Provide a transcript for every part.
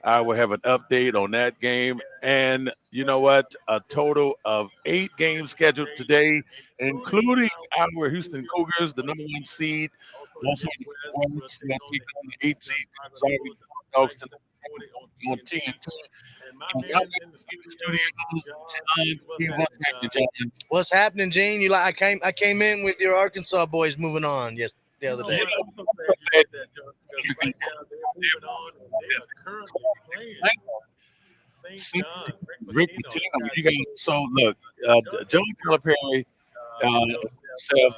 I will have an update on that game. And you know what? A total of 8 games scheduled today, including our Houston Cougars, the number 1 seed. Also in the West, we are taking on the 8 seed Gonzaga Bulldogs tonight on TNT. And y'all in the studios, John, Steve, what's happening, John? What's happening, Gene? You like I came in with your Arkansas boys moving on the other day. You know, I'm so glad you can see Rick Pitino. You guys, so look, John Calipari, himself,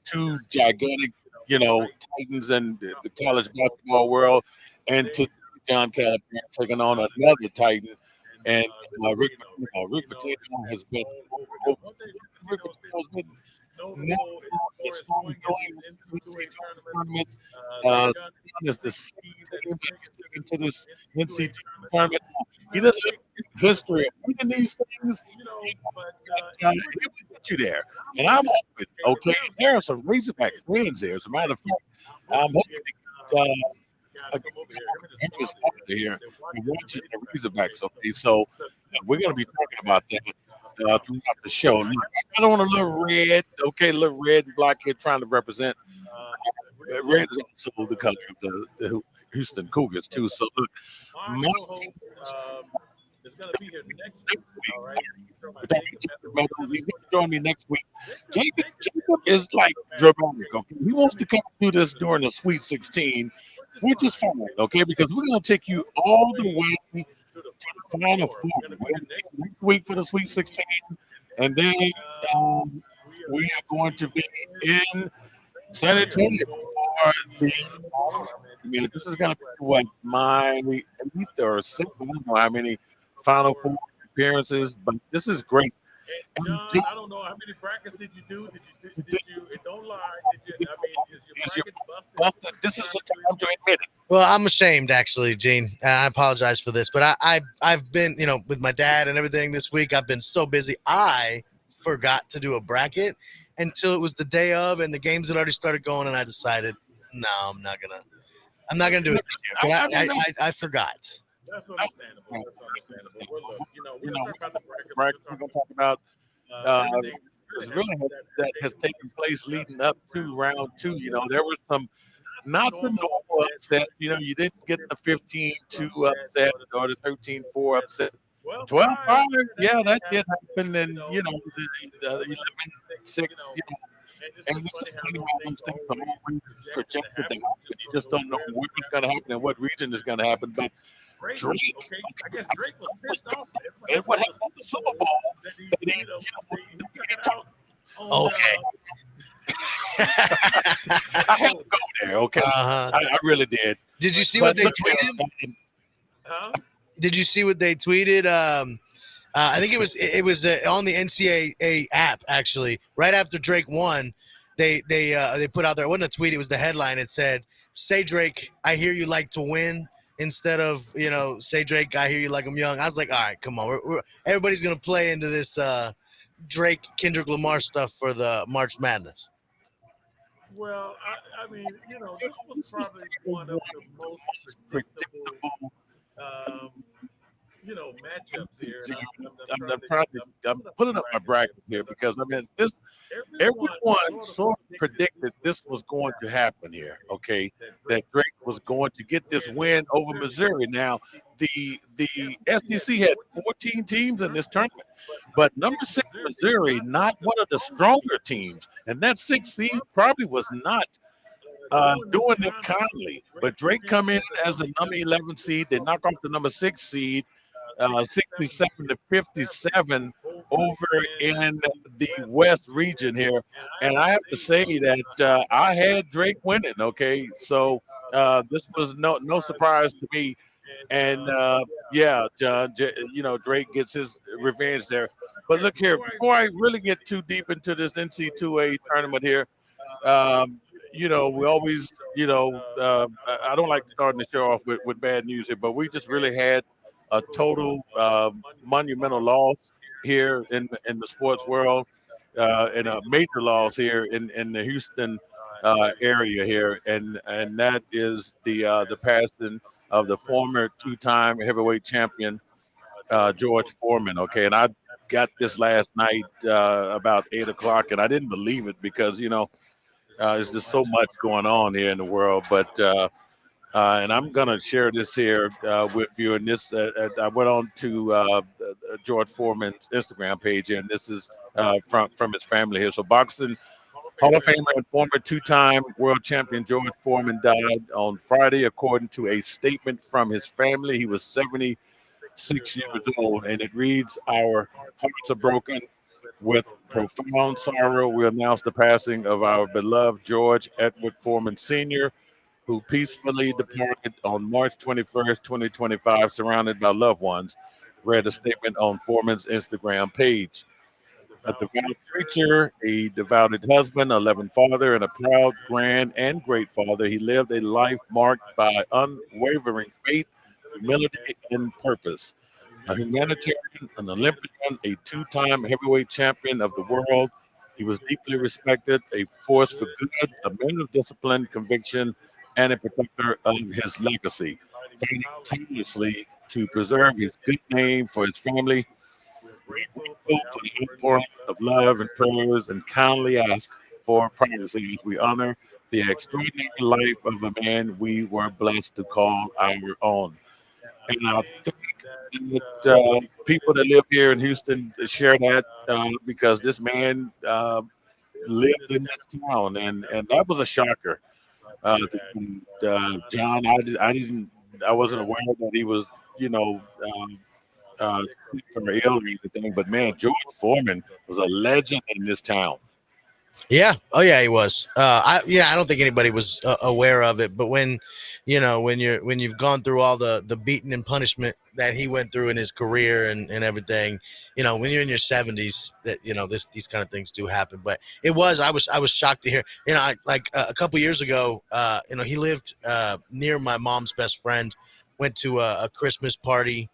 2 gigantic, titans in the college basketball world, and to John Calipari taking on another titan, and Rick Pitino. Rick Pitino has been Rick Pitino has been now as far as going NCAA tournaments. John is the second team that he's taken to this NCAA tournament. He doesn't have a history of winning these things, but he will get you there. And I'm hoping, okay, there are some Razorback fans there. As a matter of fact, I'm hoping to get his father here and watching the Razorbacks. Okay, so we're going to be talking about that throughout the show. Look, I don't want to look red, okay, look red and black here trying to represent. Red is also the color of the Houston Cougars, too. So, look, my next week. Jacob Meadows, he's going to join me next week. Jacob is like dramatic, okay? He wants to come do this during the Sweet 16, which is fine, okay? Because we're going to take you all the way to the Final Four. We're going to take you next week for the Sweet 16, and then we are going to be in San Antonio for the. I mean, this is going to be what my 8th or 6th. I don't know how many Final Four appearances, but this is great. And John, I don't know how many brackets did you do? Did you? And don't lie. Did you? I mean, is your bracket busted? This is the time to admit it. Well, I'm ashamed, actually, Gene. And I apologize for this, but I've been, with my dad and everything this week. I've been so busy. I forgot to do a bracket until it was the day of, and the games had already started going, and I decided, no, I'm not gonna do it this year. But I forgot. That's understandable. That's understandable. Well, look, we're gonna talk about the bracket. We're going to talk about this really that has taken place leading up to round 2. There was some not the normal upset. You didn't get the 15-2 upset or the 13-4 upset. 12-5, yeah, that did happen. And, the 11-6, and this is funny how those things are always projected to happen. You just don't know what's going to happen and what region is going to happen. But Drake, I guess Drake was pissed off. and what happened at the Super Bowl? That he Okay. I had to go there. Okay, I really did. Did you see what they tweeted? Did you see what they tweeted? I think it was on the NCAA app, actually. Right after Drake won, they put out there. It wasn't a tweet. It was the headline. It said, "Say Drake, I hear you like to win." Instead of, say Drake, I hear you like I'm young. I was like, all right, come on. Everybody's going to play into this Drake, Kendrick Lamar stuff for the March Madness. Well, I mean, this was probably one of the most predictable, matchups here. I'm putting up my bracket here because everyone sort of predicted this was going to happen here. Okay, that Drake was going to get this win over Missouri. Now, the SEC had 14 teams in this tournament, but number 6 Missouri, not one of the stronger teams, and that 6th seed probably was not doing them kindly. But Drake come in as the number 11 seed. They knock off the number 6 seed. 67-57 over in the West region here. And I have to say that I had Drake winning, okay? So this was no surprise to me. And, John, Drake gets his revenge there. But look here, before I really get too deep into this NC2A tournament here, we always, I don't like starting the show off with bad news here, but we just really had a total monumental loss here in the sports world, and a major loss here in the Houston area here, and that is the passing of the former two-time heavyweight champion George Foreman. Okay, and I got this last night about 8 o'clock, and I didn't believe it because there's just so much going on here in the world. But and I'm gonna share this here with you. And this, I went on to George Foreman's Instagram page, and this is from his family here. So boxing Hall of Famer and former two-time world champion George Foreman died on Friday, according to a statement from his family. He was 76 years old, and it reads, "Our hearts are broken with profound sorrow. We announce the passing of our beloved George Edward Foreman Sr., who peacefully departed on March 21st, 2025, surrounded by loved ones," read a statement on Foreman's Instagram page. A devout preacher, a devoted husband, a loving father, and a proud grand and great father, he lived a life marked by unwavering faith, humility, and purpose. A humanitarian, an Olympian, a two-time heavyweight champion of the world, he was deeply respected, a force for good, a man of discipline, conviction, and a protector of his legacy, fighting tirelessly to preserve his good name for his family. We're grateful for the outpouring of love and prayers and kindly ask for privacy as we honor the extraordinary life of a man we were blessed to call our own. And I think that people that live here in Houston share that because this man lived in this town, and that was a shocker. John, I wasn't aware that he was, you know, sick or ill or anything. But man, George Foreman was a legend in this town. Yeah. Oh, yeah, he was. I don't think anybody was aware of it. But when you've gone through all the beating and punishment that he went through in his career and everything, when you're in your 70s, that these kind of things do happen. But I was shocked to hear. A couple years ago, he lived near my mom's best friend. Went to a Christmas party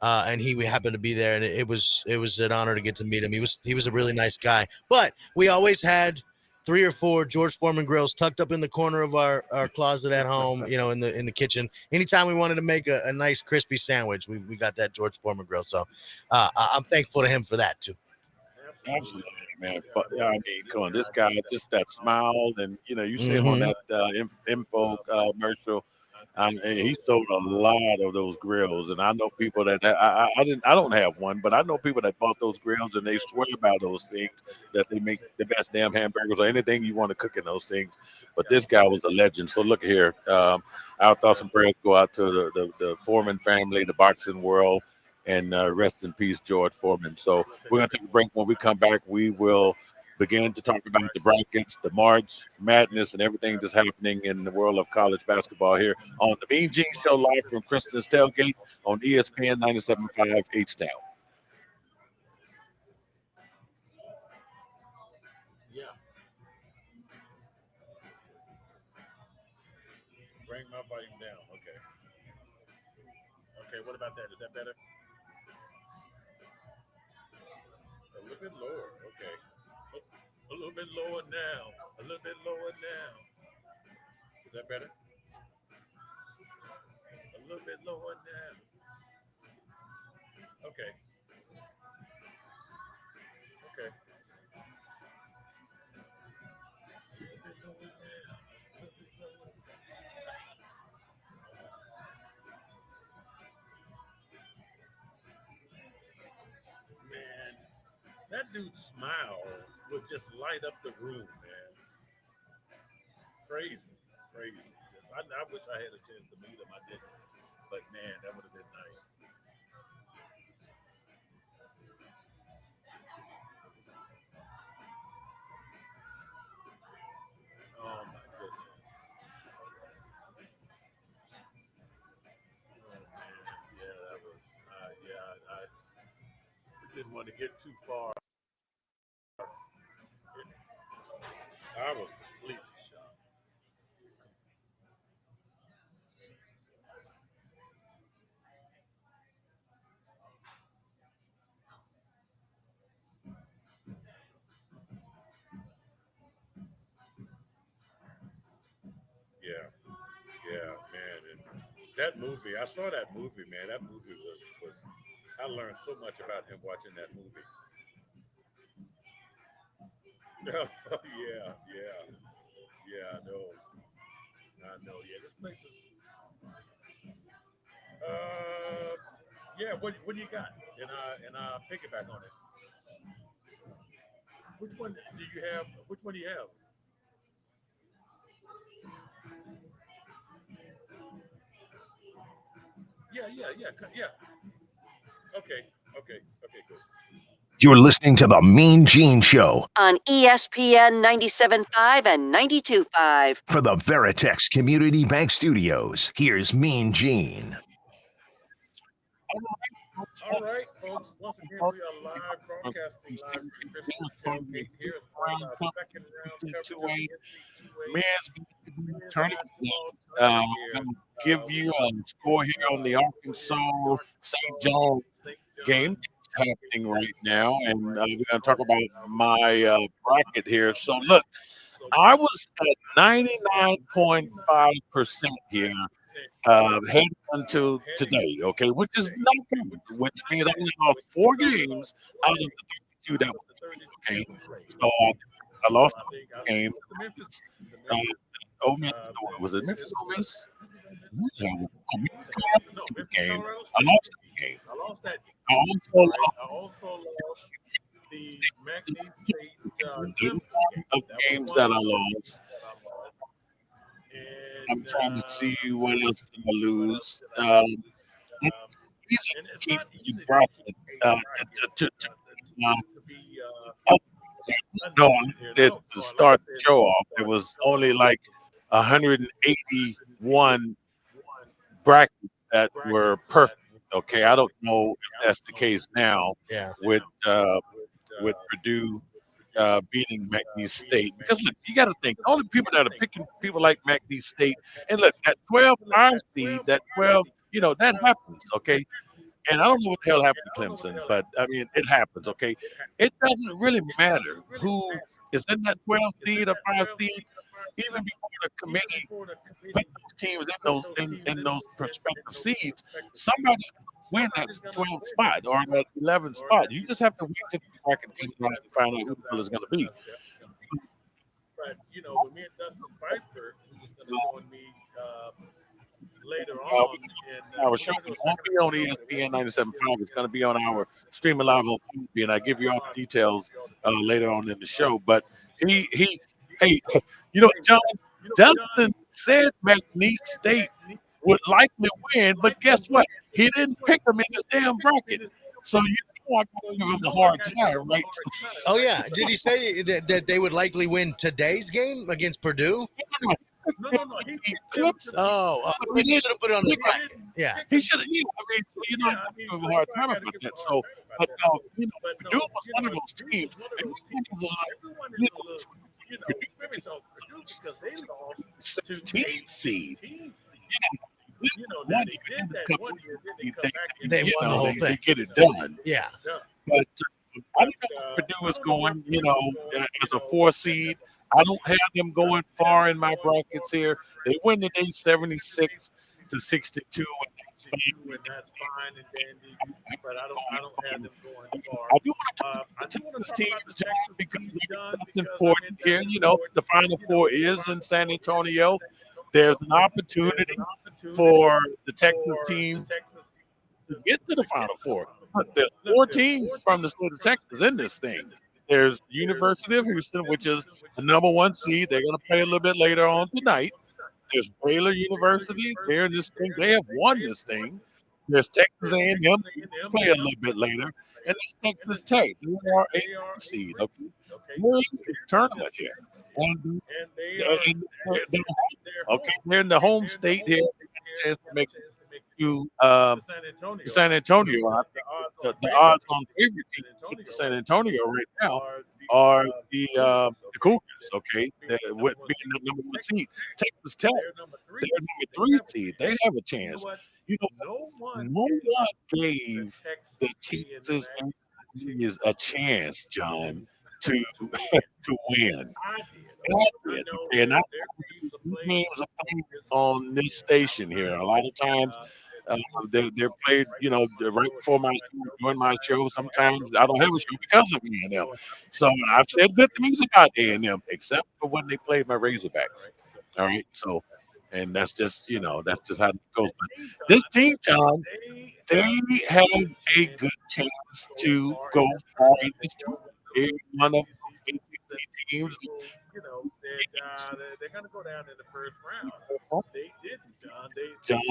and he happened to be there, and it was an honor to get to meet him. He was a really nice guy. But we always had 3 or 4 George Foreman grills tucked up in the corner of our closet at home, in the kitchen. Anytime we wanted to make a nice crispy sandwich, we got that George Foreman grill. So I'm thankful to him for that too. Absolutely, man. But yeah, I mean, come on, this guy, just that smile, and you see him on Hmm. that info commercial. And he sold a lot of those grills, and I know people that I don't have one, but I know people that bought those grills, and they swear by those things that they make the best damn hamburgers or anything you want to cook in those things. But this guy was a legend. So look here, our thoughts and prayers go out to the Foreman family, the boxing world, and rest in peace, George Foreman. So we're gonna take a break. When we come back, we will begin to talk about the brackets, the March Madness, and everything that's happening in the world of college basketball here on the Mean Gene Show, live from Kristen's Tailgate on ESPN 97.5 H Town. Yeah. Bring my volume down. Okay. Okay. What about that? Is that better? A little bit lower. Okay. A little bit lower now. A little bit lower now. Is that better? A little bit lower now. Okay. Okay. A little bit lower now. A little bit lower. Man, that dude's smile would just light up the room, man. Crazy, crazy. I wish I had a chance to meet him. I didn't, but man, that would have been nice. Oh my goodness. Oh man, yeah, that was. I didn't want to get too far. I was completely shocked. Yeah, yeah, man. And That movie, I saw that movie, man. That movie was I learned so much about him watching that movie. Yeah, yeah, yeah. I know. Yeah, this place is. Uh, yeah. What do you got? And piggyback on it. Which one do you have? Which one do you have? Yeah. Okay, okay, cool. You're listening to The Mean Gene Show on ESPN 97.5 and 92.5. for the Veritex Community Bank Studios. Here's Mean Gene. All right, folks. Once again, we are live broadcasting live from the Christmas tailgate. Here is part of our second round coverage of the NC2A men's tournament. I'm going to give you a score here on the Arkansas St. John game that's happening right now, and we're going to talk about my bracket here. So look, I was at 99.5% here heading into today, okay, which is not good, which means I only lost 4 games out of the 32 that was okay. So I lost the game. Miss, was it Memphis? Miss? Game. I lost the game. I also lost the McNeese State of games that I lost. I'm trying to see what else did I lose. It's easy to keep you bracket. No, to start the show off, it was only like 181 brackets that were perfect. Okay, I don't know if that's the case now. Yeah. With Purdue beating McNeese State, because look, you got to think all the people that are picking people like McNeese State, and look, that 12 seed, that 12, that happens. Okay. And I don't know what the hell happened to Clemson, but I mean, it happens, okay? It doesn't really matter who is in that 12 seed or 5 seed, even before the committee put those teams in those prospective seeds. Somebody's going to win that 12 spot or that 11 spot. You just have to wait till the bracket comes out and find out who the hell is going to be. But, with me and Dustin Pfeiffer, who's going to join me later on our show won't be on ESPN 97.5. It's going to be on our streaming live on TV, and I give you all the details later on in the show. But hey, Justin said McNeese State would likely win, but guess what? He didn't pick them in his damn bracket. So I got to give him a hard time, right? Oh yeah, did he say that they would likely win today's game against Purdue? No. He should have put it on the bracket. Yeah. He should have. I give him a hard time about that. So, but Purdue was one of those teams. Because they lost 16 seed. They did that one year. They won the whole thing. They get it done. Yeah. But I don't know where Purdue is going, as a 4 seed. I don't have them going far in my brackets here. They win today 76-62. And that's fine and dandy, but I don't have them going far. I do want to talk about the Texas team, because that's important here. The Final Four is in San Antonio. There's an opportunity for the Texas team to get to the Final Four. But there's 4 teams from the state of Texas in this thing. There's University of Houston, which is the number 1 seed. They're going to play a little bit later on tonight. There's Baylor University. They're in this thing. They have won this thing. There's Texas A&M. They play a little bit later. And there's Texas Tech. They are a seed. Okay. We're in the tournament here. And they're in the home state here. Chance to make you San Antonio. I think the odds on favorite team to San Antonio right now are the Cougars. Okay, with being the number 1 seed. Texas Tech, they're number 3 seed. They have a chance. No one gave the Texas is a chance, John, to win. And I these games are played on this station here. A lot of times they're played, right before my show, during my show. Sometimes I don't have a show because of A&M. So I've said good things about A&M, except for when they played my Razorbacks. All right, so and that's just that's just how it goes. But this team, John, they have a good chance to go far in this tournament. They're one of the teams. They're going to go down in the first round. They didn't, John. John,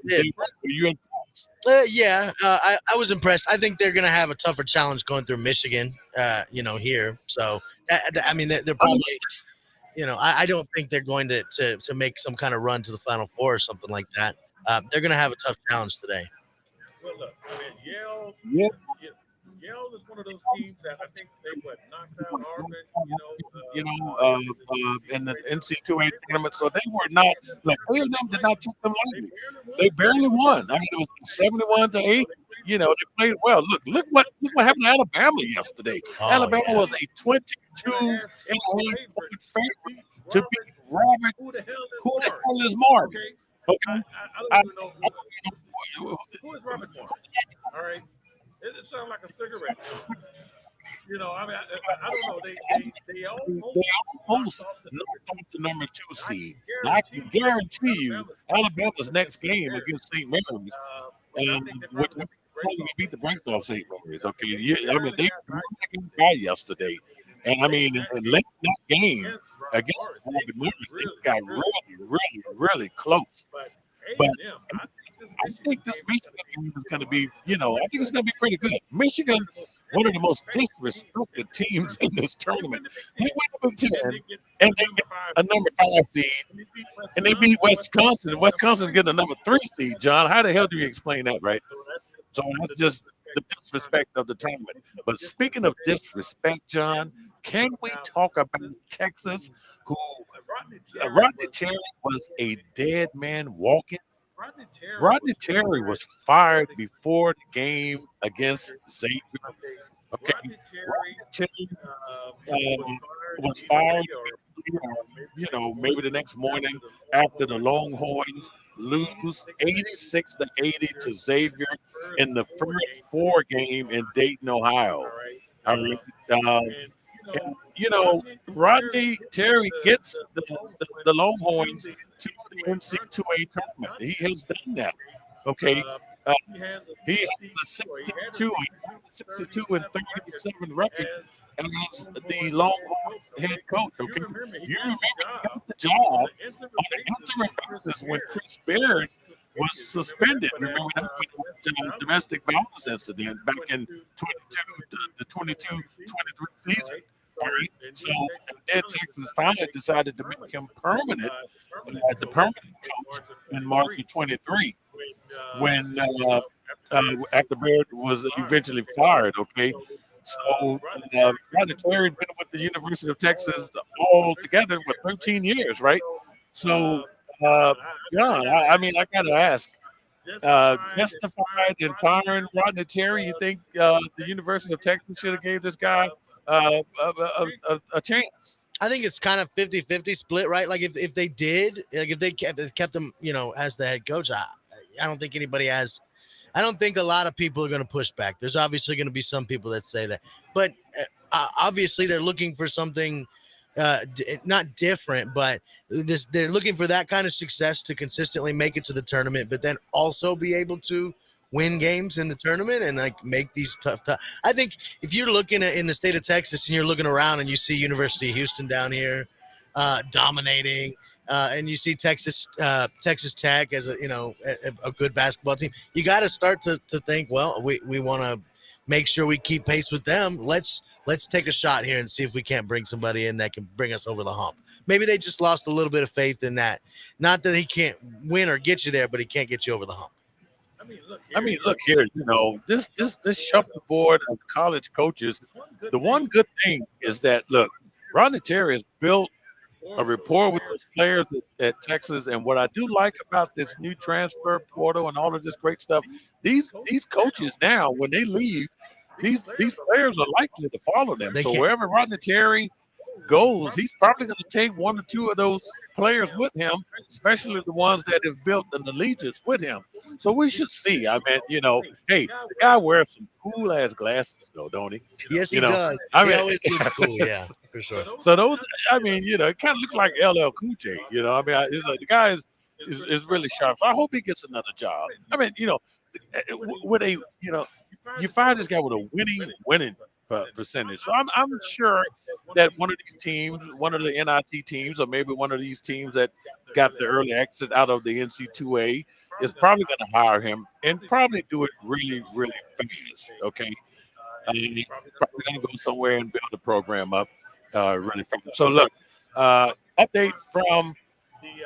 were you impressed? Yeah, I was impressed. I think they're going to have a tougher challenge going through Michigan, here. So, I mean, they're probably, I don't think they're going to make some kind of run to the Final Four or something like that. They're going to have a tough challenge today. Well, look, I mean, Yale is one of those teams that I think they knocked out Auburn, in the NC2A tournament. So they were not A&M did not take them lightly. They barely won. I mean, it was 71-8. They played well. Look what happened to Alabama yesterday. Alabama was a 22-point favorite to beat Robert. Who the hell is Marvin? Okay. I don't even know who is Robert Morris. All right. It sounds like a cigarette. I mean, I don't know. They almost knocked off the number 2 seed. I can guarantee you, Alabama's next game against St. Mary's, which probably beat the brakes off St. Mary's. Okay, I mean they won that guy yesterday, and I mean in late that game against St. Mary's, they got really close. But I think this Michigan game is going to be, I think it's going to be pretty good. Michigan, one of the most disrespected teams in this tournament. They went up 10, and they get a number 5 seed, and they beat Wisconsin. Wisconsin's getting a number 3 seed, John. How the hell do you explain that, right? So that's just the disrespect of the tournament. But speaking of disrespect, John, can we talk about Texas, who Rodney Terry was a dead man walking? Rodney Terry was fired before the game against Xavier. Okay, Rodney Terry was fired. Maybe the next morning after the Longhorns lose 86-80 to Xavier in the first 4 game in Dayton, Ohio. I mean, Rodney Terry gets the Longhorns to the NC2A tournament. He has done that. Okay. He has a 62 and 37 record as the Longhorns head coach. Okay. You remember he got the job on an interim basis when Chris Beard was suspended. Remember that for the domestic violence incident back in the 22-23 season. All right. So then Texas finally decided to make him permanent as the permanent coach in March of 23 when after Baird was eventually fired. Okay. So Rodney Terry had been with the University of Texas all together for 13 years, right? So John, I mean, I gotta ask, justified in firing Rodney Terry, you think the University of Texas should have gave this guy a chance? I think it's kind of 50-50 split, right? Like if they did, like if they kept him, as the head coach, I don't think anybody has. I don't think a lot of people are going to push back. There's obviously going to be some people that say that, but obviously they're looking for something not different, but they're looking for that kind of success to consistently make it to the tournament, but then also be able to win games in the tournament and like make these tough. I think if you're looking at in the state of Texas and you're looking around and you see University of Houston down here dominating, and you see Texas Tech as a good basketball team, you got to start to think, well, we want to make sure we keep pace with them. Let's take a shot here and see if we can't bring somebody in that can bring us over the hump. Maybe they just lost a little bit of faith in that. Not that he can't win or get you there, but he can't get you over the hump. I mean, look here. This shuffleboard of college coaches. The one good thing is that look, Rodney Terry has built a rapport with those players at Texas, and what I do like about this new transfer portal and all of this great stuff, these coaches now, when they leave, these players are likely to follow them. So wherever Rodney Terry goes, he's probably going to take one or two of those players with him, especially the ones that have built an allegiance with him. So we should see. I mean, hey, the guy wears some cool ass glasses, though, don't he? Yes, he does. I He mean, always looks cool. Yeah, for sure. so those, I mean, it kind of looks like LL Cool J. I mean, it's like the guy is really sharp. So I hope he gets another job. I mean, with a, you find this guy with a winning percentage. So I'm sure that one of these teams, one of the NIT teams, or maybe one of these teams that got the early exit out of the NC2A is probably going to hire him and probably do it really, really fast. Okay. He's probably going to go somewhere and build the program up really fast. So look, update from the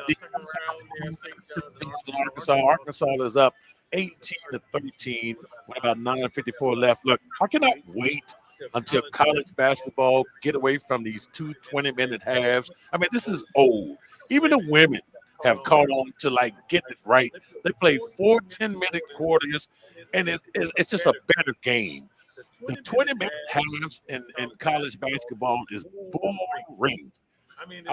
Arkansas. Arkansas is up 18-13 with about 9:54 left. Look, I cannot wait until college basketball get away from these 2 20-minute halves. I mean, this is old. Even the women have caught on to getting it right. They play 4 10-minute quarters, and it's just a better game. The 20-minute halves in college basketball is boring. I mean,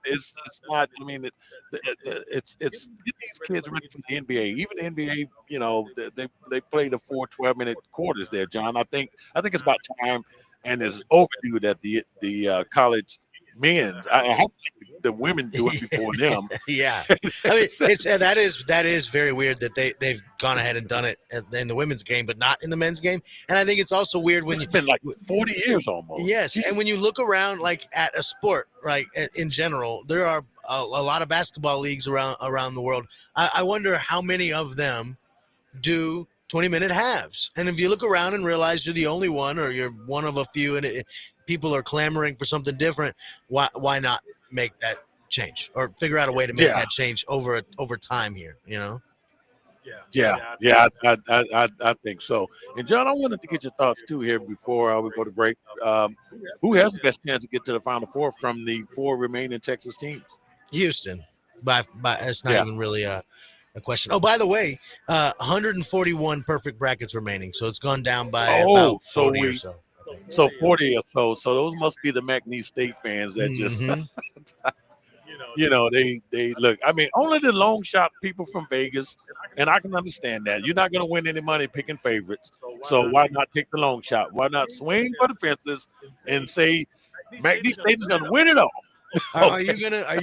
it's not. I mean, it's getting these kids ready for the NBA. Even the NBA, they play the 4 12-minute quarters there, John. I think it's about time, and it's overdue that the college men's. I hope the women do it before them. Yeah, I mean, that is very weird that they've gone ahead and done it in the women's game, but not in the men's game. And I think it's also weird when it's been 40 years almost. Yes, and when you look around at a sport, right, in general, there are a lot of basketball leagues around the world. I wonder how many of them do 20-minute halves. And if you look around and realize you're the only one, or you're one of a few, and people are clamoring for something different, why not make that change or figure out a way to make that change over time here? Yeah, I think so. And John, I wanted to get your thoughts too here before we go to break. Who has the best chance to get to the Final Four from the 4 remaining Texas teams? Houston. By it's not even really a question. Oh, by the way, 141 perfect brackets remaining, so it's gone down by about 40 or so. So 40 or so. So those must be the McNeese State fans that just, they look. I mean, only the long shot people from Vegas, and I can understand that. You're not going to win any money picking favorites. So why not take the long shot? Why not swing for the fences and say McNeese State is going to win it all? Are you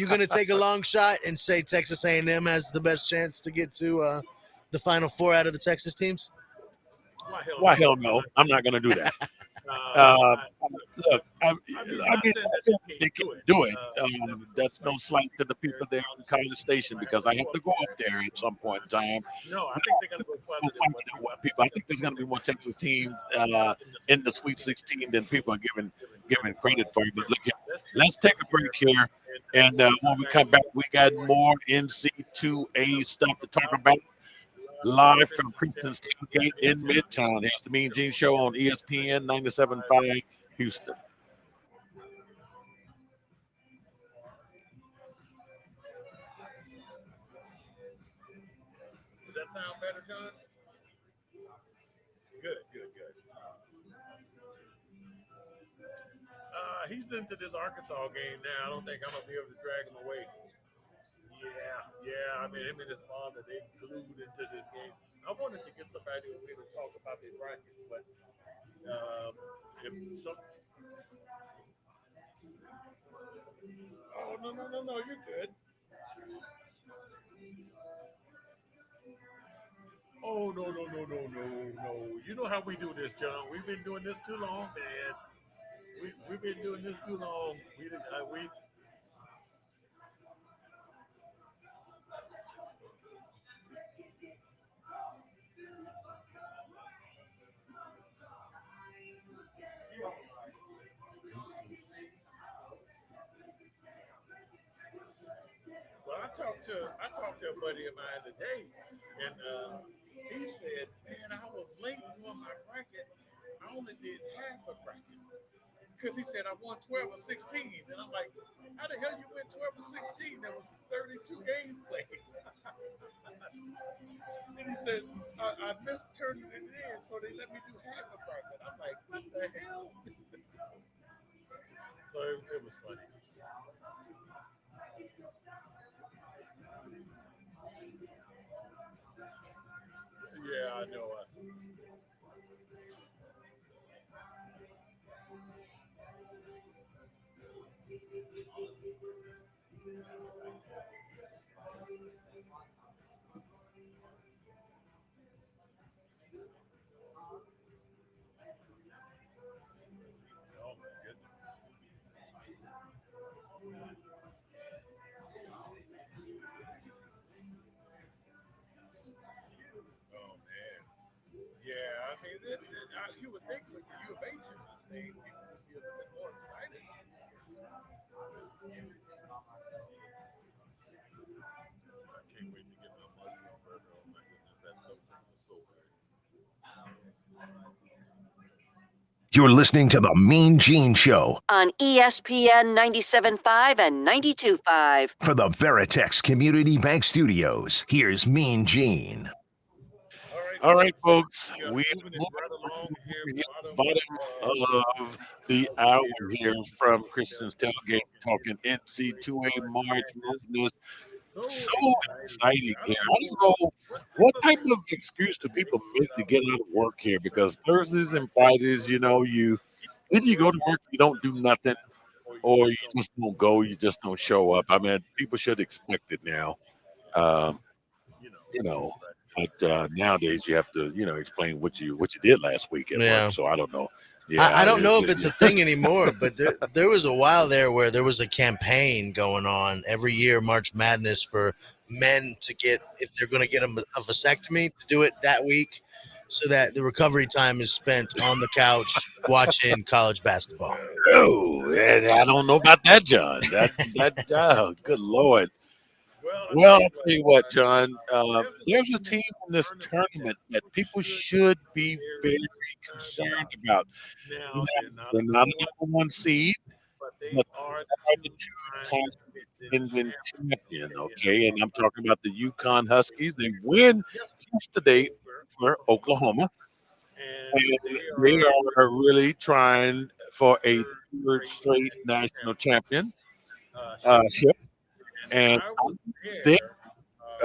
gonna take a long shot and say Texas A&M has the best chance to get to the Final Four out of the Texas teams? Why hell no? I'm not going to do that. Look, I mean, they can do it. That's no slight to the people there in College Station, because I have to go up there at some point in time. No, I think they're going to go people. I think there's going to be more Texas teams in the Sweet 16 than people are giving credit for. But look, let's take a break here, and when we come back, we got more NC2A stuff to talk about. Live from Princeton's tailgate in Midtown. Here's the Mean Gene Show on ESPN 97.5 Houston. Does that sound better, John? Good. He's into this Arkansas game now. I don't think I'm going to be able to drag him away. Yeah. I mean, him and his father, they glued into this game. I wanted to get somebody over here to talk about their brackets, but if some. Oh, no, you're good. Oh, no. You know how we do this, John. We've been doing this too long, man. We've been doing this too long. We Well, I talked to a buddy of mine today, and he said, "Man, I was late doing my bracket. I only did half a bracket because he said I won 12 or 16." And I'm like, "How the hell you win 12 or 16? There was 32 games played." And he said, "I missed turning it in, so they let me do half a bracket." I'm like, "What the hell?" So it was funny. Yeah, I know. Oh my goodness. Oh man. Yeah, I mean, you would think with the U of H in this thing, people would be a little bit more excited. I can't wait to get my mushroom burger. Oh my goodness, those things are so good. You're listening to the Mean Gene Show On ESPN 97.5 and 92.5. for the Veritex Community Bank Studios. Here's Mean Gene. All right, folks. Yeah, We moving it right along here, hit the bottom bottom of the hour here from Christian's Tailgate, talking NC2A March Madness. So exciting here. I don't know what type of excuse do people make to get out of work here, because Thursdays and Fridays, you know, you either you go to work, you don't do nothing, or you just don't go, you just don't show up. I mean, people should expect it now. Um, you know, but nowadays you have to, you know, explain what you did last week at work. So I don't know. Yeah, I don't know if it's a thing anymore, but there was a while there where there was a campaign going on every year, March Madness, for men to get, if they're going to get a vasectomy, to do it that week so that the recovery time is spent on the couch watching college basketball. Oh, I don't know about that, John. Oh, good Lord. Well, I'll tell you what, John. There's a team in this tournament that people should be very concerned about. Now, they're not a number one seed, but they are the two-time defending champion. Okay, and I'm talking about the UConn Huskies. They win yesterday for Oklahoma, and they are really trying for a third straight national championship. And they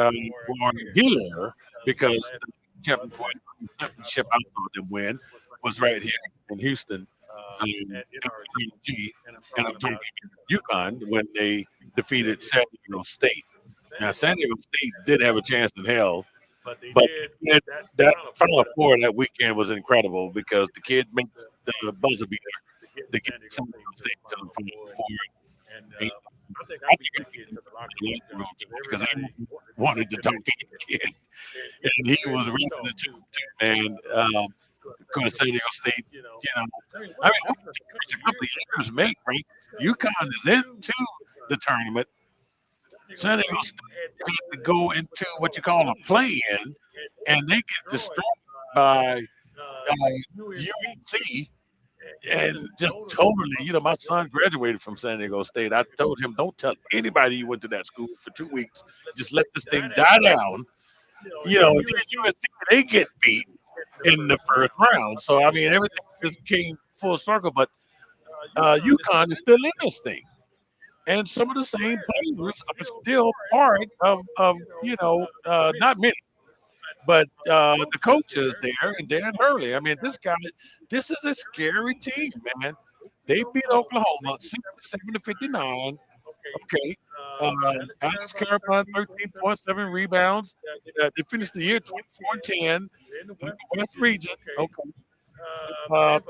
were here because the championship I thought them win was right here in Houston, NRG, and I'm talking UConn when they defeated San Diego State. Now, San Diego State did have a chance in hell, but that Final Four that weekend was incredible because the kid makes the buzzer beater to get San Diego State to the Final Four. I think I'd be taking to the locker room because I wanted to talk to the kid, and he was reading the two, man. Because San Diego State, you know, I mean, it's a couple of years make, right? UConn is into the tournament. San Diego State had to go into what you call a play-in, and they get destroyed by UNC. And just totally, you know, my son graduated from San Diego State. I told him, don't tell anybody you went to that school for 2 weeks. Just let this thing die down. You know, they get beat in the first round. So, I mean, everything just came full circle. But UConn is still in this thing. And some of the same players are still part of you know, not many. But the coach is there, and Dan Hurley. I mean, this is a scary team, man. They beat Oklahoma 67-59. Okay. Alex Carapon, 13.7 rebounds. They finished the year 24-10 in the West region. Okay. March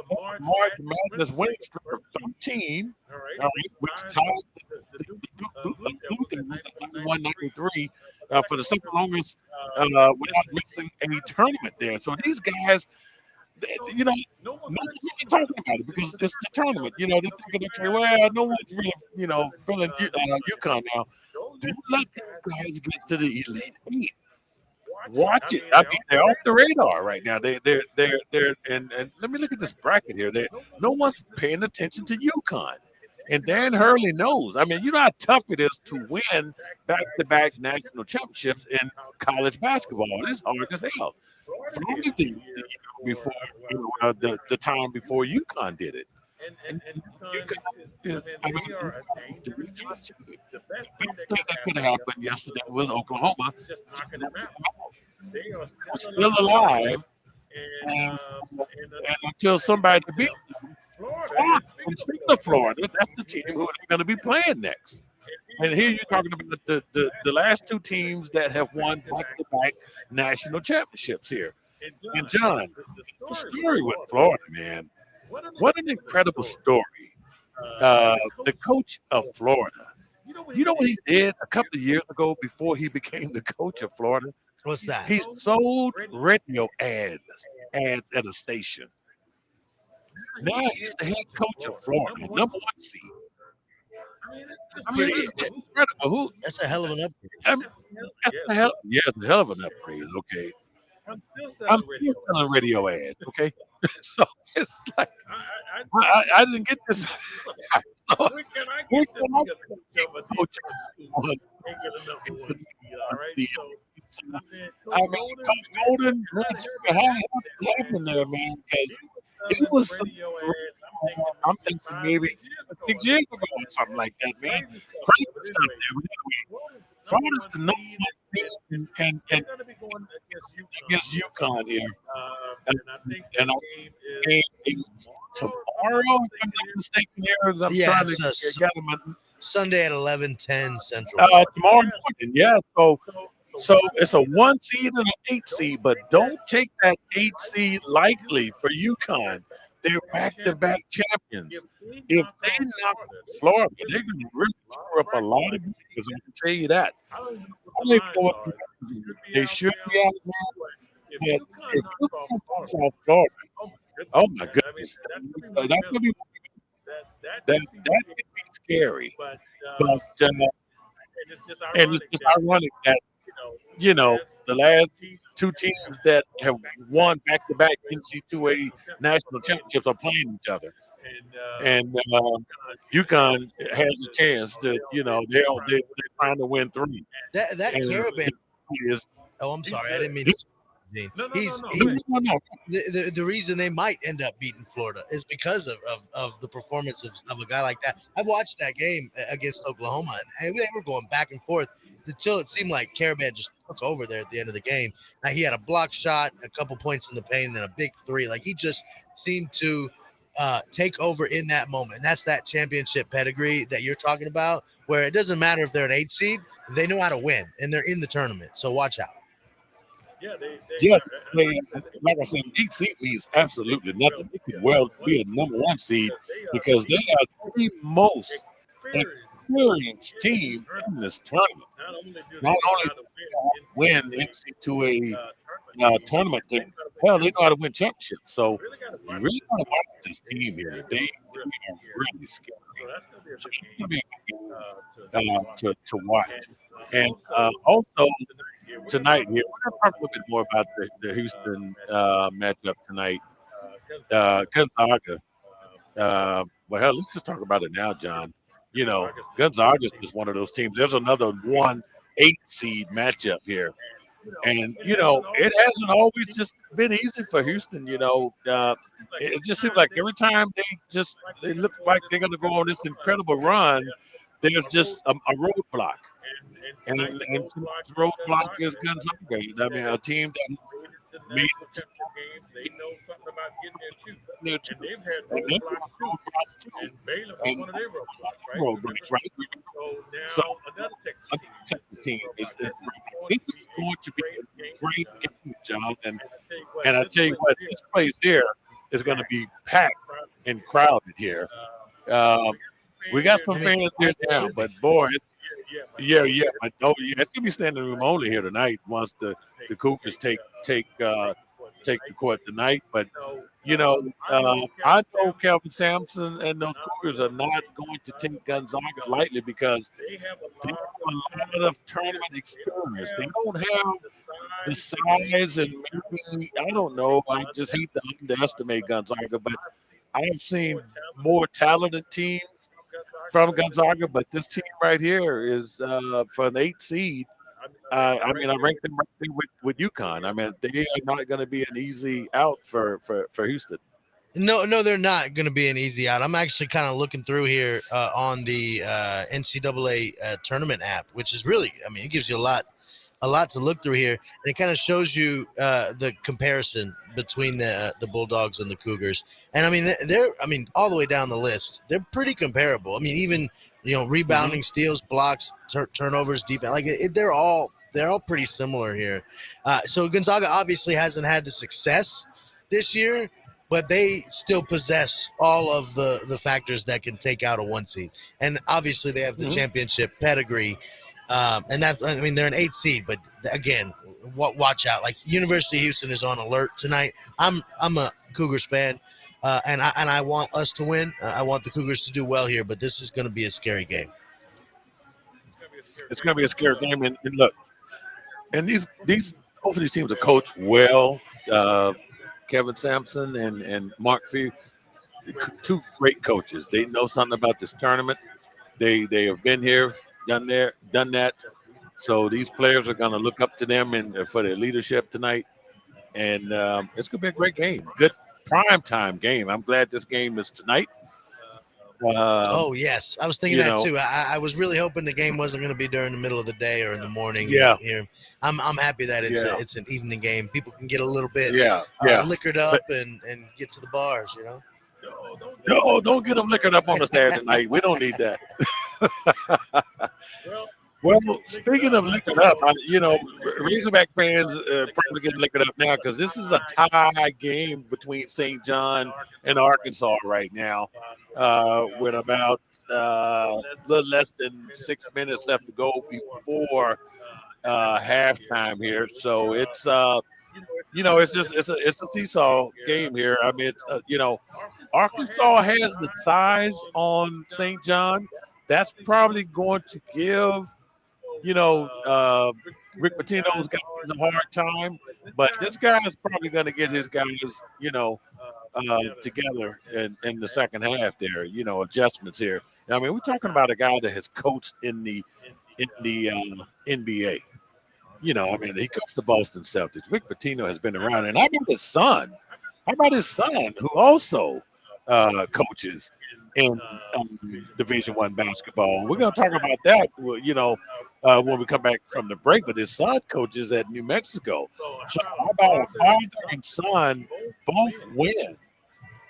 Madness winning streak of 13, all right, which tied the Duke 91-93 for the second longest without missing any tournament there. So these guys, you know, no one's really talking about it because it's the tournament. You know, they're thinking, okay, well, no one's really, you know, feeling UConn now. Do let these guys get to the Elite Eight. Watch it. I mean, they're off the radar right now. They're and let me look at this bracket here. No one's paying attention to UConn. And Dan Hurley knows. I mean, you know how tough it is to win back-to-back national championships in college basketball. It's hard as hell. From the before, you know, the time before UConn did it. And UConn I mean, they are a dangerous team. The best thing best that thing that could have happened yesterday was Oklahoma just knocking them out. They are still alive, and and, and and until somebody beat them. Florida. Florida, and speaking of Florida, that's the team who they're going to be playing next. And here you're talking about the last two teams that have won back-to-back national championships here. And John, the story with Florida, man, what an incredible story. The coach of Florida, you know what he did a couple of years ago before he became the coach of Florida? What's that? He sold radio ads at a station. Now he's the head coach of Florida, number one seed. I mean, it's incredible. That's a hell of an upgrade. I mean, that's a hell, yeah, it's a hell of an upgrade. Okay, I'm still selling radio ads. Okay, so it's like I didn't get this. So, where can I get coach on? I mean, Coach Golden really took a high happened there, man, because it was some, I'm thinking maybe 6 years ago or something like that, man. Crazy stuff there. Florida's the number one team and against UConn here. And I think it's tomorrow, if I'm not mistaken. Here, I'm trying to get them Sunday at 11:10 Central. Tomorrow morning, yeah. So it's a 1 seed and an 8 seed, but don't take that 8 seed lightly for UConn. They're back-to-back champions. If they knock Florida, they're going to really screw up a lot of because I can tell you that. They should be out there. But if UConn knocks off Florida, oh my goodness, that could be scary. But and it's just ironic that the last two teams that have won back-to-back NC2A national championships are playing each other. And UConn has a chance to, they're trying to win 3. That Carabin is. Oh, I'm sorry, I didn't mean. No. The reason they might end up beating Florida is because of the performance of a guy like that. I watched that game against Oklahoma, and they were going back and forth until it seemed like Carabin just took over there at the end of the game. Now, he had a block shot, a couple points in the paint, and then a big 3. Like, he just seemed to take over in that moment. And that's that championship pedigree that you're talking about, where it doesn't matter if they're an 8 seed, they know how to win, and they're in the tournament. So watch out. Like I said, 8 seed means absolutely nothing. They could well be a number 1 seed because they are the most experienced team in this tournament. Not only win NC2A tournament, they know how to win championships. So you really got to watch this team here. They are really scary. So it's going to be a good game to watch. And also tonight here, we're going to talk a little bit more about the Houston matchup tonight. Gonzaga. Well, hell, let's just talk about it now, John. Gonzaga is just one of those teams. There's another 1-8 seed matchup here. And, it hasn't always just been easy for Houston. It just seems like every time they look like they're going to go on this incredible run, there's just a roadblock. And tonight's roadblock is Gonzaga. I mean, a team that made they know something about getting there too. And they've had roadblocks too. And Baylor was one of their roadblocks, right? So now another Texas team is this is going to be a great game, John. And I tell you what, this place here is going to be packed and crowded here. We got some fans there now, but boy, but it's gonna be standing room only here tonight once the Cougars take the court tonight. But I know Kelvin Sampson and those Cougars are not going to take Gonzaga lightly because they have a lot of tournament experience. They don't have the size, and maybe I don't know. I just hate to underestimate Gonzaga, but I have seen more talented teams from Gonzaga, but this team right here is for an 8 seed. I rank them right there with UConn. I mean, they are not going to be an easy out for Houston. No, they're not going to be an easy out. I'm actually kind of looking through here on the NCAA tournament app, which is really, I mean, it gives you a lot to look through here. And it kind of shows you the comparison between the Bulldogs and the Cougars. And I mean, I mean, all the way down the list, they're pretty comparable. I mean, even rebounding, steals, blocks, turnovers, defense, like they're all pretty similar here. So Gonzaga obviously hasn't had the success this year, but they still possess all of the factors that can take out a 1 seed. And obviously they have the championship pedigree. And that's, I mean, they're an 8 seed, but again, watch out. Like University of Houston is on alert tonight. I'm a Cougars fan, and I want us to win. I want the Cougars to do well here, but this is going to be a scary game. It's going to be a scary game. And look, and these both of these teams are coached well. Kevin Sampson and Mark Few, two great coaches. They know something about this tournament. They have been here, done that. So these players are going to look up to them and for their leadership tonight. And it's going to be a great game. Good prime time game. I'm glad this game is tonight. Oh yes, I was thinking that too. I was really hoping the game wasn't going to be during the middle of the day or in the morning. Yeah, here I'm happy that it's an evening game. People can get a little bit liquored up and get to the bars. No, don't get them liquored up on a Saturday night. We don't need that. Well, speaking of liquored up, Razorback fans probably getting liquored up now because this is a tie game between St. John and Arkansas right now, with about a little less than 6 minutes left to go before halftime here. So it's it's a seesaw game here. I mean, Arkansas has the size on St. John. That's probably going to give Rick Pitino's guys a hard time, but this guy is probably going to get his guys, together in the second half there, adjustments here. I mean, we're talking about a guy that has coached in the NBA. I mean, he coached the Boston Celtics. Rick Pitino has been around, and how about his son? How about his son, who also coaches in Division I basketball? We're going to talk about that, when we come back from the break. But his son coaches at New Mexico. So how about a father and son both win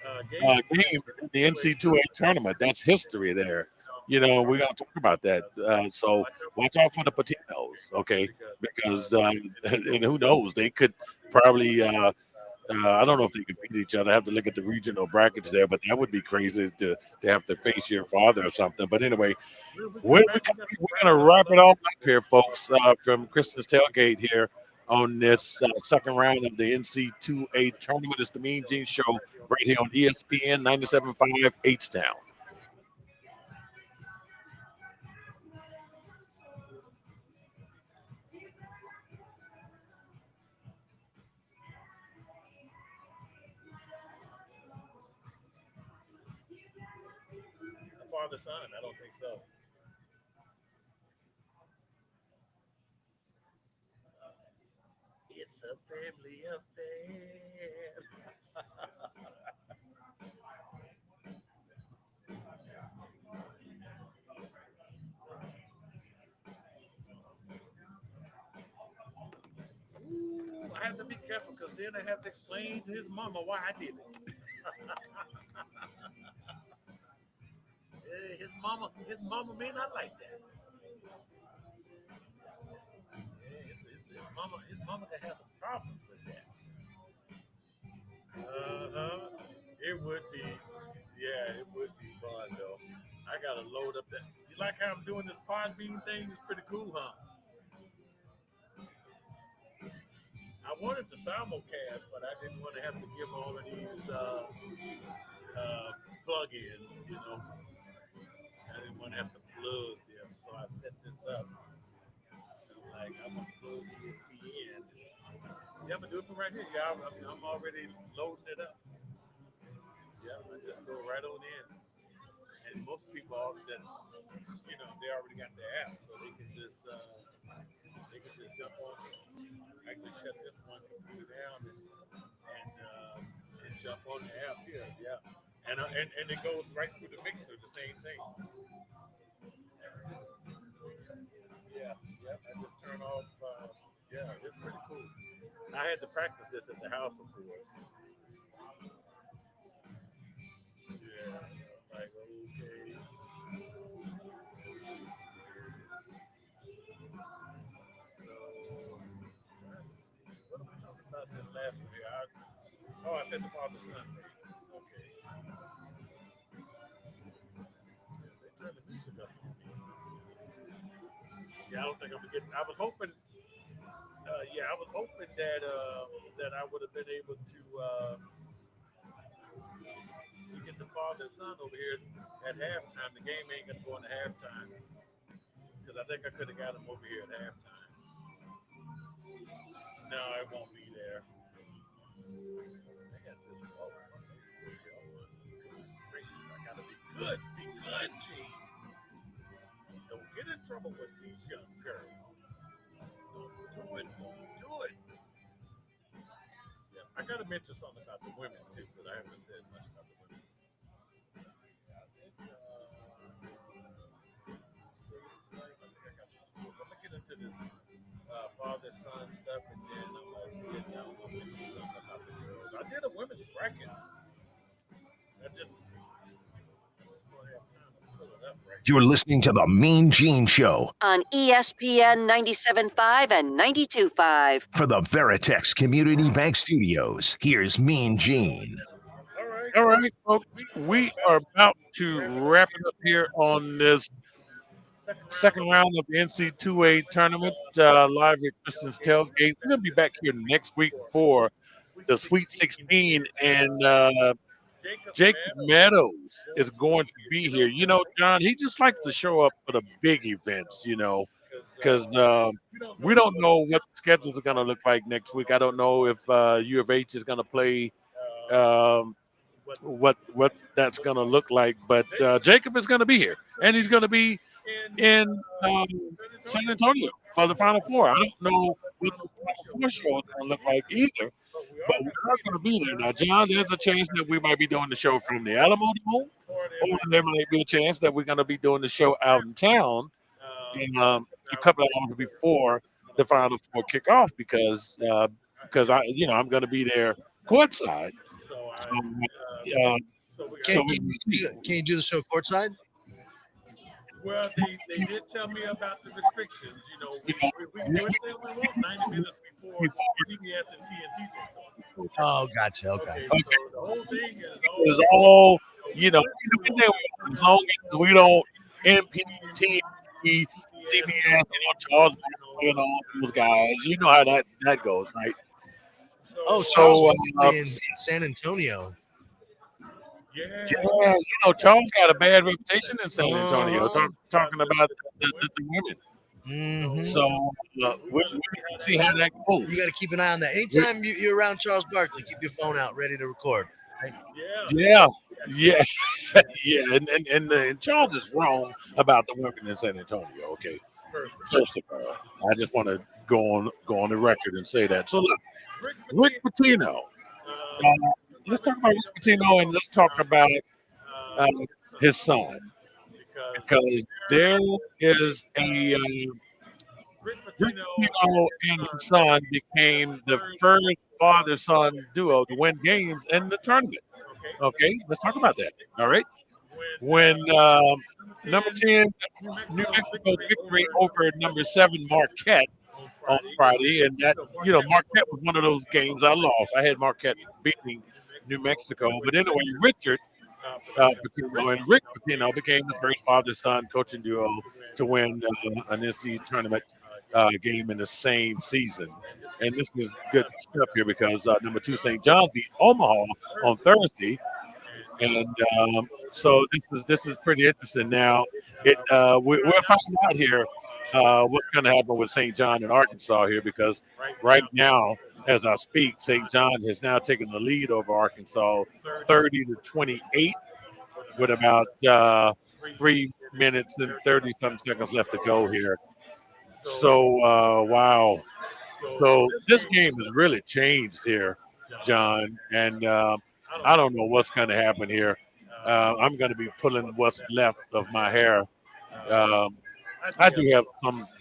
a game in the NC2A tournament? That's history there. We're going to talk about that. So watch out for the Patinos, okay? Because and who knows, they could probably. I don't know if they can beat each other. I have to look at the regional brackets there, but that would be crazy to have to face your father or something. But anyway, we're going to wrap it all up here, folks, from Kristen's Tailgate here on this second round of the NC2A tournament. It's the Mean Gene Show right here on ESPN 97.5 H-Town. Father son, I don't think so. It's a family affair. Ooh, I have to be careful because then I have to explain to his mama why I did it. His mama may not like that. His mama can have some problems with that. It would be, it would be fun though. I gotta load up that. You like how I'm doing this Podbean thing? It's pretty cool, huh? I wanted the simulcast, but I didn't want to have to give all of these plug-ins, I didn't want to have to plug them, so I set this up. I'm gonna plug ESPN. Yeah, I'm gonna do it from right here. Yeah, I'm already loading it up. Yeah, I just go right on in. And most people already, they already got the app, so they can just jump on. I can shut this one computer down and jump on the app here, yeah. And it goes right through the mixer, the same thing. Yeah, yeah. I just turn off. Yeah, it's pretty cool. I had to practice this at the house, of course. Yeah, like okay. So, trying to see. What am I talking about this last one here? I said the Father Son thing. Okay. They turned the music up. Yeah, I don't think I'm gonna get. I was hoping. I was hoping that I would have been able to get the father and son over here at halftime. The game ain't gonna go into halftime because I think I could have got him over here at halftime. No, it won't be there. They got this I gotta be good, G. Don't get in trouble with these young girls. Don't do it. Yeah, I gotta mention something about the women too, but I haven't said much about the women. I'm gonna get into this father son stuff, and then I'm gonna mention something about the girls. I did a women's bracket. I just don't have time to pull it up right. You're listening to the Mean Gene Show on ESPN 97.5 and 92.5. for the Veritex Community Bank Studios. Here's Mean Gene. All right, folks. We are about to wrap it up here on this second round of the NC2A tournament live at Kristen's Tailgate. We're going to be back here next week for the Sweet 16, and Jacob Meadows is going to be here. You know, John, he just likes to show up for the big events, you know, because we don't know what the schedules are going to look like next week. I don't know if U of H is going to play what that's going to look like, but Jacob is going to be here, and he's going to be in San Antonio for the Final Four. I don't know what the Final Four show is going to look like either, but we are going to be there. Now, John, there's a chance that we might be doing the show from the Alamo Dome, or there might be a chance that we're going to be doing the show out in town a couple of hours before the Final Four kick off because I'm going to be there courtside. Can you do the show courtside? Well, they did tell me about the restrictions. You know, we only want 90 minutes before CBS and TNT takes off. Oh, gotcha. Okay. So the whole thing is all, as long as we don't impede CBS, Charles, those guys. You know how that goes, right? Charles in San Antonio. Yeah, Charles got a bad reputation in San Antonio, talking about the women. Mm-hmm. So we'll see how that goes. You got to keep an eye on that. Anytime you're around Charles Barkley, keep your phone out, ready to record. Right? Yeah. And Charles is wrong about the women in San Antonio. Okay, first of all, I just want to go on the record and say that. So look, Rick Pitino. Let's talk about Rick Pitino and let's talk about his son, because there is a Rick Pitino and his son became the first father-son duo to win games in the tournament. Okay, let's talk about that. All right. When number 10, New Mexico victory over number 7 Marquette on Friday, and that Marquette was one of those games I lost. I had Marquette beating New Mexico, but anyway, Richard Pitino and Rick Pitino became the first father-son coaching duo to win an NCAA tournament game in the same season. And this is good stuff here because number 2 St. John's beat Omaha on Thursday, and so this is pretty interesting. Now we're finding out here what's going to happen with St. John and Arkansas here, because right now, as I speak, St. John has now taken the lead over Arkansas 30-28 with about 3 minutes and 30-some seconds left to go here. So, wow. So this game has really changed here, John. And I don't know what's going to happen here. I'm going to be pulling what's left of my hair. Um, I do have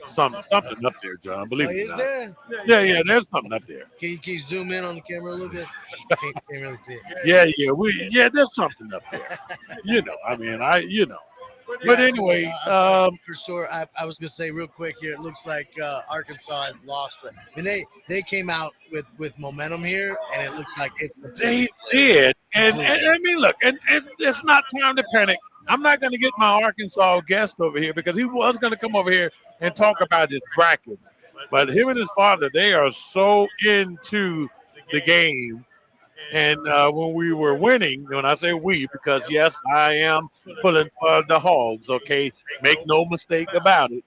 something up there, John. Believe it is or not. there? Yeah, there's something up there. Can you zoom in on the camera a little bit? Can't really see it. Yeah, there's something up there. I mean, But Yeah, anyway, for sure. I was gonna say real quick here. It looks like Arkansas has lost. I mean, they came out with momentum here, and it looks like it's they did. And I mean, look, and it's not time to panic. I'm not going to get my Arkansas guest over here because he was going to come over here and talk about his brackets. But him and his father, they are so into the game. And when we were winning, when I say we, because yes, I am pulling for the Hogs, okay? Make no mistake about it.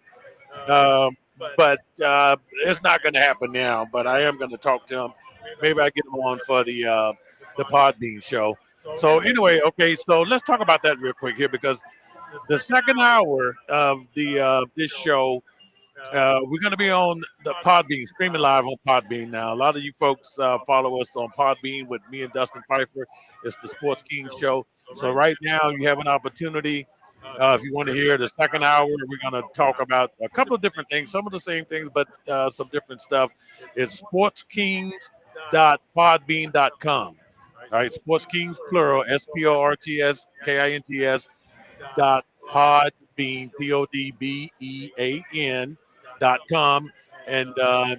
But it's not going to happen now. But I am going to talk to him. Maybe I get him on for the Podbean show. So anyway, okay, so let's talk about that real quick here because the second hour of the this show, we're going to be on the Podbean, streaming live on Podbean now. A lot of you folks follow us on Podbean with me and Dustin Pfeiffer. It's the Sports King Show. So right now you have an opportunity. If you want to hear the second hour, we're going to talk about a couple of different things, some of the same things, but some different stuff. It's sportskings.podbean.com. All right, Sports Kings plural, SPORTSKINTS .podbean, PODBEAN.com, and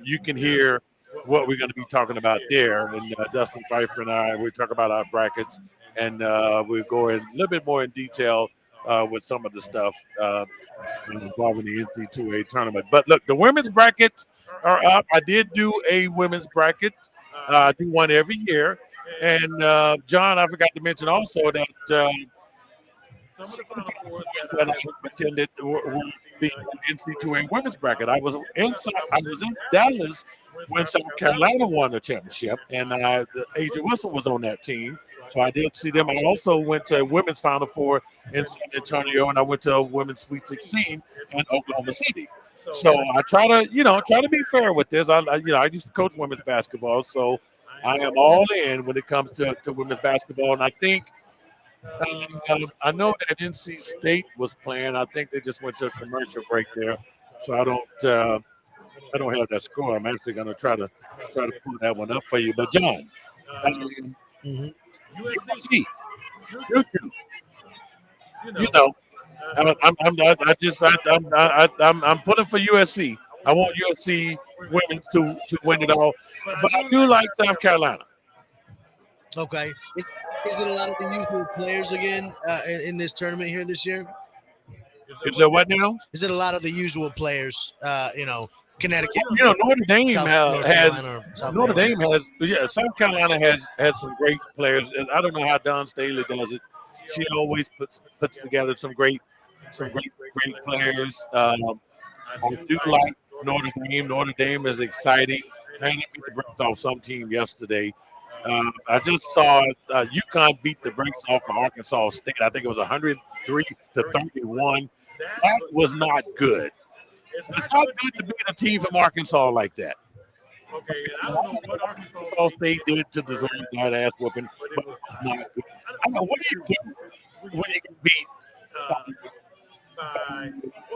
you can hear what we're going to be talking about there. And Dustin Pfeiffer and I, we talk about our brackets, and we'll go in a little bit more in detail with some of the stuff involving the NC2A tournament. But look, the women's brackets are up. I did do a women's bracket. I do one every year. And John, I forgot to mention also that some of the that I attended were the NC2A women's bracket. I was in Dallas when South Carolina won the championship, and Aja Wilson was on that team. So I did see them. I also went to a women's Final Four in San Antonio, and I went to a women's Sweet 16 in Oklahoma City. So I try to be fair with this. I used to coach women's basketball, so I am all in when it comes to women's basketball. And I think I know that NC State was playing. I think they just went to a commercial break there, so I don't have that score. I'm actually going to try to pull that one up for you. But John, USC, I'm pulling for USC. I want USC women to win it all, but I do like South Carolina. Okay. Is it a lot of the usual players again in this tournament here this year? Is there what now? Is it a lot of the usual players? Connecticut. Notre Dame South Carolina has some great players. And I don't know how Dawn Staley does it. She always puts together some great players. I do like Notre Dame. Notre Dame is exciting. And they beat the brakes off some team yesterday. I just saw UConn beat the brakes off of Arkansas State. I think it was 103-31. That was not good. It's not good to beat a team from Arkansas like that. Okay, and I don't know what Arkansas State did to deserve that ass whooping, but it's not good. I know, what do you do when you get beat?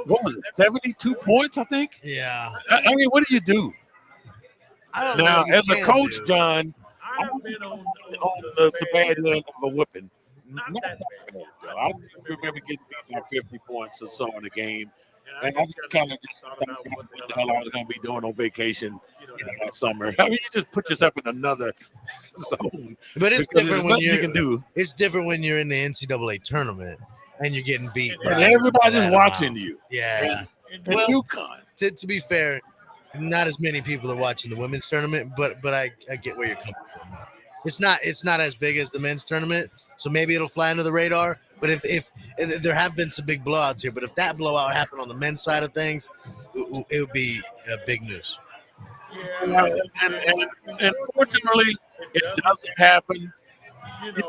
What was it, 72 points, I think? Yeah. I mean, what do you do? Now, as a coach, John, I've been on the bad end of a whipping. Not that bad, though. I remember getting beat by 50 points or so in a game. And I just kind of thought about what the hell I was going to be doing on vacation that summer. I mean, you just put yourself in another zone. But it's different when you can do. It's different when you're in the NCAA tournament and you're getting beat. And everybody's watching you. Yeah. And UConn. To be fair, not as many people are watching the women's tournament, but I get where you're coming from. It's not as big as the men's tournament, so maybe it'll fly under the radar. But if there have been some big blowouts here, but if that blowout happened on the men's side of things, it would be big news. Yeah, and fortunately, it doesn't happen. On the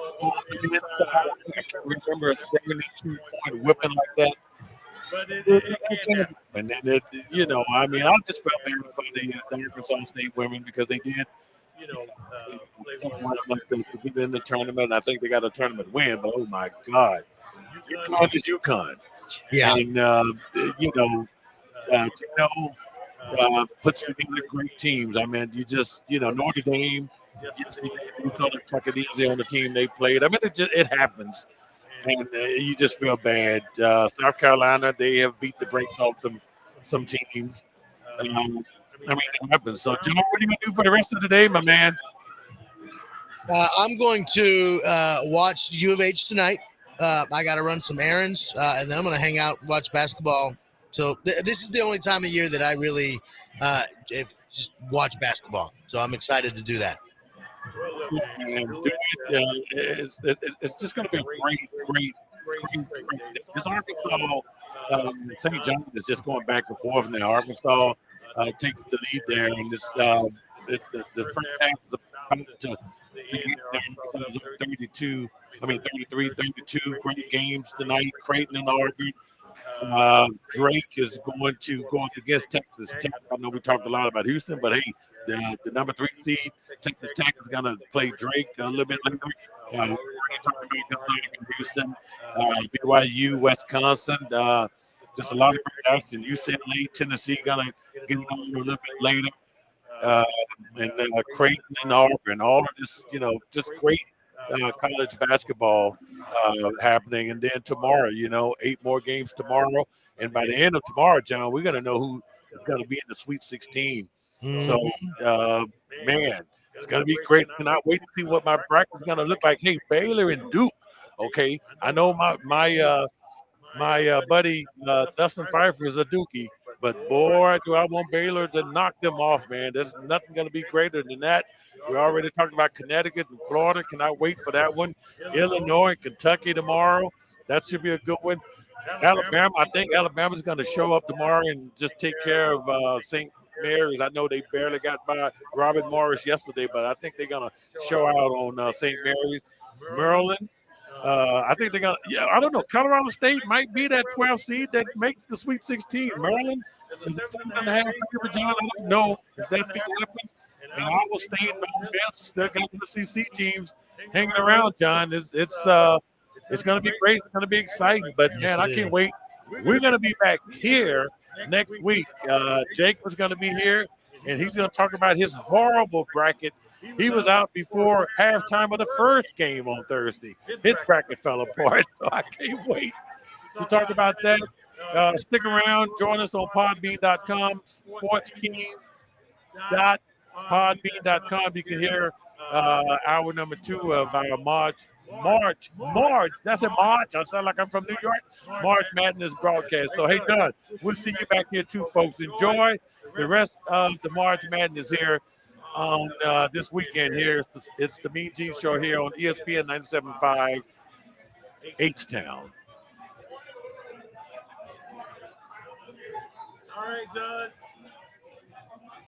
men's side, I can't remember a 72-point whipping like that. But it can't happen. And then I mean, I just felt bad for the Arkansas State women because they did to get in the tournament. I think they got a tournament win, but oh my God, UConn is UConn. Yeah. And, puts together great teams. I mean, you just, Notre Dame, you saw them tuck it easy on the team they played. I mean, it happens. And you just feel bad. South Carolina, they have beat the brakes off some teams. I mean, it happens. So, John, what are you going to do for the rest of the day, my man? I'm going to watch U of H tonight. I got to run some errands, and then I'm going to hang out, watch basketball. So this is the only time of year that I really just watch basketball. So I'm excited to do that. And it's just going to be a great. This Arkansas, St. John is just going back and forth now. Arkansas takes the lead there, and this the first half of the to get 32. 33-32. Great games tonight. Creighton and Auburn. Drake is going to go up against Texas Tech. I know we talked a lot about Houston, but hey, the number 3 seed, Texas Tech, is going to play Drake a little bit later. We already talked about Houston, BYU, Wisconsin. Just a lot of great action. UCLA, Tennessee, going to get on a little bit later. And Creighton and Auburn, all of this, just great college basketball happening. And then tomorrow, 8 more games tomorrow. And by the end of tomorrow, John, we're going to know who is going to be in the Sweet 16. So, man, it's going to be great. Cannot wait to see what my bracket is going to look like. Hey, Baylor and Duke. Okay, I know my buddy Dustin Pfeiffer is a Dookie, but boy, do I want Baylor to knock them off, man. There's nothing going to be greater than that. We already talked about Connecticut and Florida. Cannot wait for that one. Illinois and Kentucky tomorrow. That should be a good one. Alabama, I think Alabama's going to show up tomorrow and just take care of St. Mary's. I know they barely got by Robert Morris yesterday, but I think they're going to show out on St. Mary's. Maryland. I think they're going to, I don't know. Colorado State might be that 12 seed that makes the Sweet 16. Maryland is a 7.5 favorite, John. I don't know if that's going to happen. And Iowa State, no miss. Still got the SEC teams hanging around, John. It's going to be great. It's going to be exciting. But, man, I can't wait. We're going to be back here next week. Jake was going to be here, and he's going to talk about his horrible bracket. He was out before halftime of the first game on Thursday. His bracket fell apart, so I can't wait to talk about that. Stick around. Join us on podbean.com, sportskings.podbean.com. You can hear hour number 2 of our March. That's a March. I sound like I'm from New York. March Madness broadcast. So, hey, Doug, we'll see you back here too, folks. Enjoy the rest of the March Madness here on this weekend here. It's the Mean Gene Show here on ESPN 97.5 H-Town. All right, John.